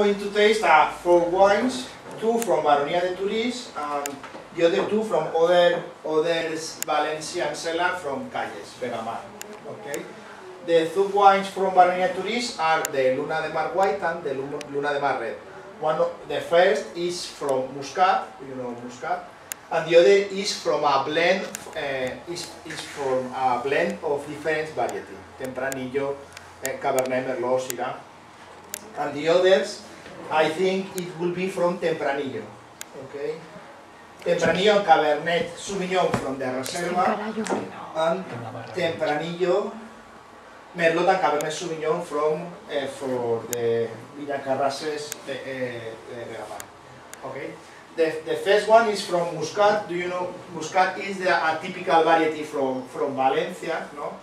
Going to taste 4 wines, 2 from Baronia de Turís and the other 2 from other Valencian cellar from Calles, Begamar. Okay? The 2 wines from Baronia de Turís are the Luna de Mar White and the Luna de Mar Red. The first is from Muscat, you know Muscat, and the other is from a blend. Of different variety, Tempranillo, Cabernet Merlot, Syrah, and the others, I think it will be from Tempranillo. Okay, Tempranillo and Cabernet Sauvignon from the Reserva, and Tempranillo, Merlot and Cabernet Sauvignon from for the Villacarrases Begamar. Okay. The first one is from Muscat. Do you know Muscat is a typical variety from Valencia, no?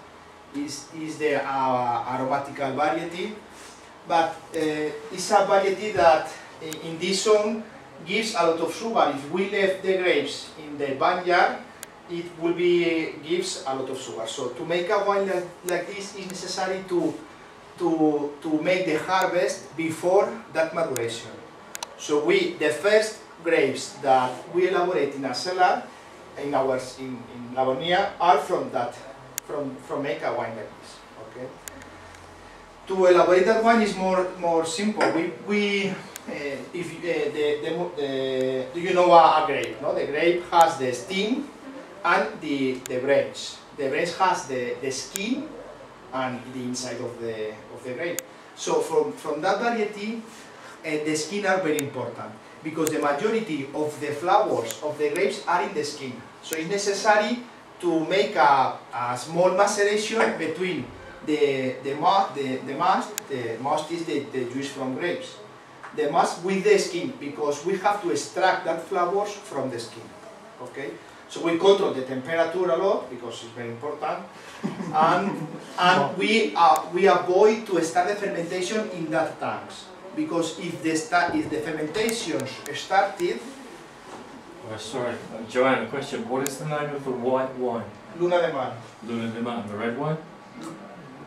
Is the aromatical variety, but it's a variety that in this zone gives a lot of sugar. If we left the grapes in the vineyard, it will gives a lot of sugar. So to make a wine like this, is necessary to make the harvest before that maturation. So the first grapes that we elaborate in a cellar in Baronia are from make a wine like this. Okay. To elaborate that wine is more simple. Do you know a grape? No, the grape has the stem and the branch. The branch has the skin and the inside of the grape. So from that variety, the skin are very important, because the majority of the flowers of the grapes are in the skin. So it's necessary to make a small maceration between the must is the juice from grapes. The must with the skin, because we have to extract that flowers from the skin. Okay? So we control the temperature a lot, because it's very important, and we avoid to start the fermentation in that tanks. Because if the fermentation started... sorry, Joanne, a question. What is the name of the white wine? Luna de Mar. Luna de Mar. The red wine?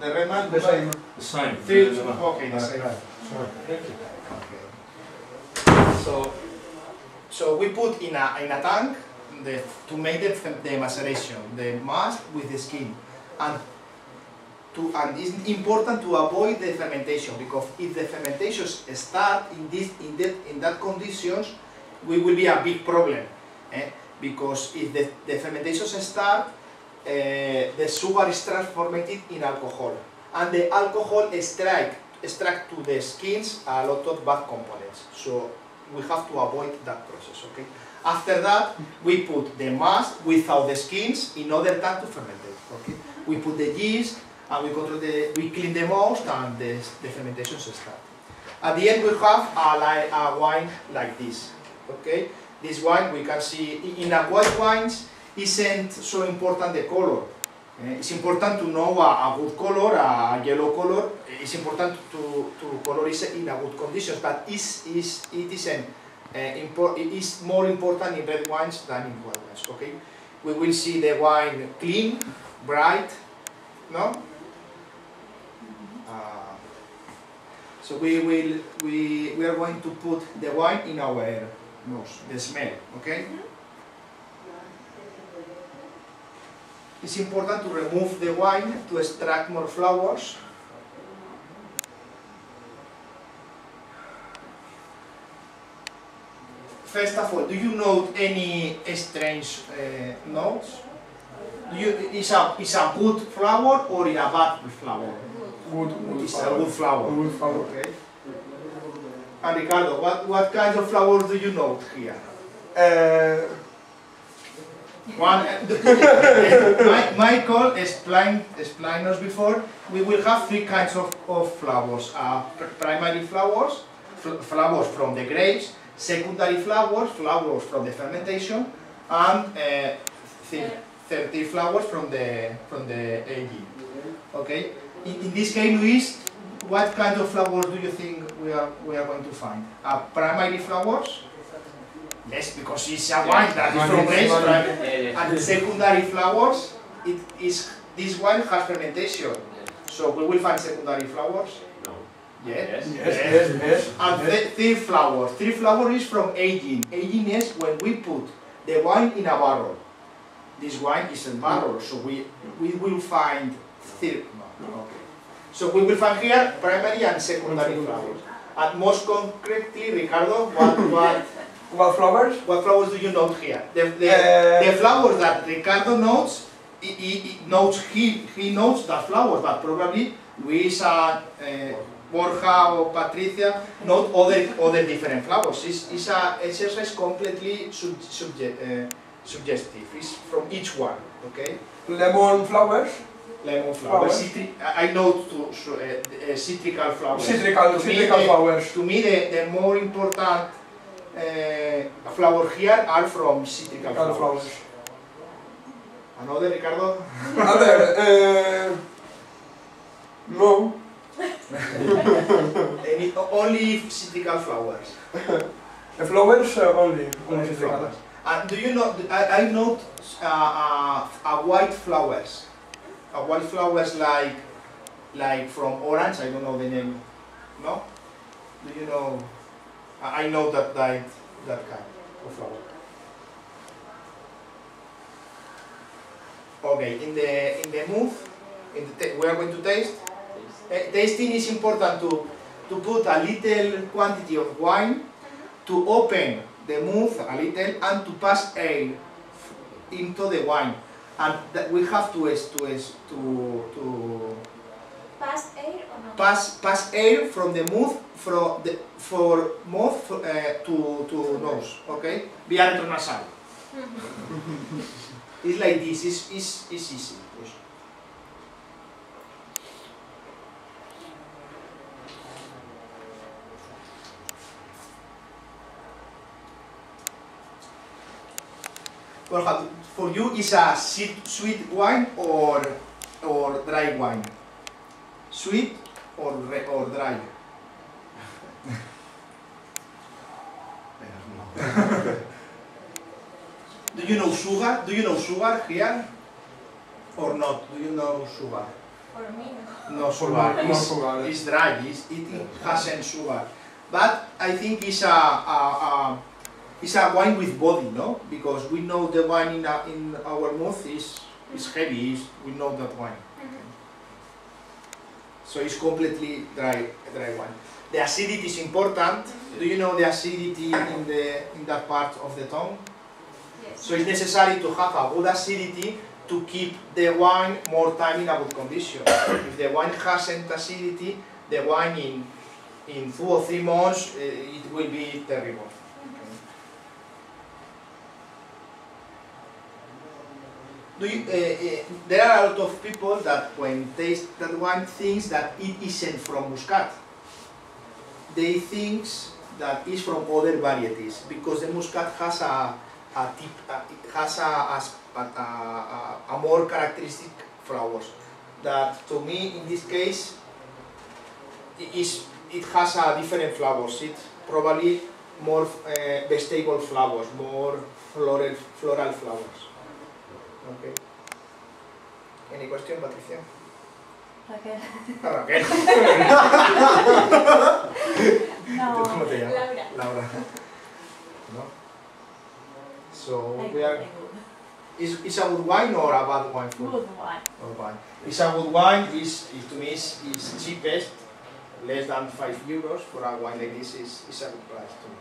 The red wine? The same. The same. Okay, the same. Sorry. Thank you. Okay. So we put in a tank to make the maceration, the must with the skin. And it's important to avoid the fermentation, because if the fermentations start in that conditions, we will be a big problem. Because if the fermentations start, the sugar is transformed in alcohol, and the alcohol extract to the skins a lot of bad components. So we have to avoid that process. Okay. After that, we put the must without the skins in order to ferment. Okay. We put the yeast. And we clean the most, and the fermentation start. At the end, we have a wine like this. Okay, this wine we can see in a white wines isn't so important the color. It's important to know a good color, a yellow color. It's important to color is in a good conditions, but it is more important in red wines than in white wines. Okay, we will see the wine clean, bright, no. So we are going to put the wine in our nose, the smell, okay? It's important to remove the wine to extract more flowers. First of all, do you note any strange notes? Is a good flower or is a bad flower? It's a good flower. Good flower. Okay. And Ricardo, what kind of flowers do you note here? Michael explained us before. We will have 3 kinds of flowers: primary flowers, flowers from the grapes; secondary flowers, flowers from the fermentation; and 30 flowers from the aging. Okay. In this case, Luis, what kind of flowers do you think we are going to find? Primary flowers? Yes, because it's a wine that is from grapes, right? And the secondary flowers, this wine has fermentation. So we will find secondary flowers? Yes. Yes. And three flowers. Three flowers is from aging. Aging is when we put the wine in a barrel. This wine is a barrel, so we will find three. No, okay. So we will find here primary and secondary flowers. And most concretely, Ricardo, What flowers? What flowers do you note here? The flowers that Ricardo notes, he notes the flowers, but probably Luisa, Borja or Patricia note other different flowers. It's a exercise completely suggestive. It's from each one, okay? Lemon flowers. Lemon flowers. I note citrical flowers. Citrical flowers. To me, the more important flower here are from citrical flowers. Another, Ricardo? Other, no. Only citrical flowers. The flowers only flowers. And do you know? I note white flowers. White flowers like from orange. I don't know the name. No? Do you know? I know that kind of flower. Okay, in the move, we are going to taste. Tasting is important to put a little quantity of wine, to open the mouth a little, and to pass air into the wine, and that we have to pass air or not? Pass air from the mouth to nose. Okay, via retronasal. It's like this. It's easy. Well, for you, is a sweet wine or dry wine? Sweet or dry? Do you know sugar? Do you know sugar here or not? Do you know sugar? For me, no sugar. It's dry. It hasn't sugar. But I think it's a wine with body, no? Because we know the wine in our mouth is heavy. We know that wine. So it's completely dry wine. The acidity is important. Do you know the acidity in that part of the tongue? yes. So it's necessary to have a good acidity to keep the wine more time in a good condition. If the wine hasn't acidity, the wine in 2 or 3 months it will be terrible. There are a lot of people that when taste that wine thinks that it isn't from Muscat. They think that it's from other varieties because the Muscat has a more characteristic flowers. That to me in this case it has a different flowers. It's probably more vegetable flowers, more floral flowers. Okay. Any question, Patricia? Raquel. Raquel. No. ¿Cómo te llamas? Laura. Laura. No. So we are. Is a good wine or a bad wine? Good wine. Good wine. It's a good wine. To me is cheapest, less than €5 for a wine like this. Is a good price to me.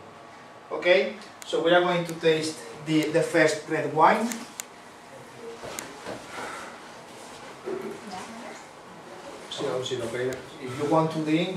Okay. So we are going to taste the first red wine. If you want to drink,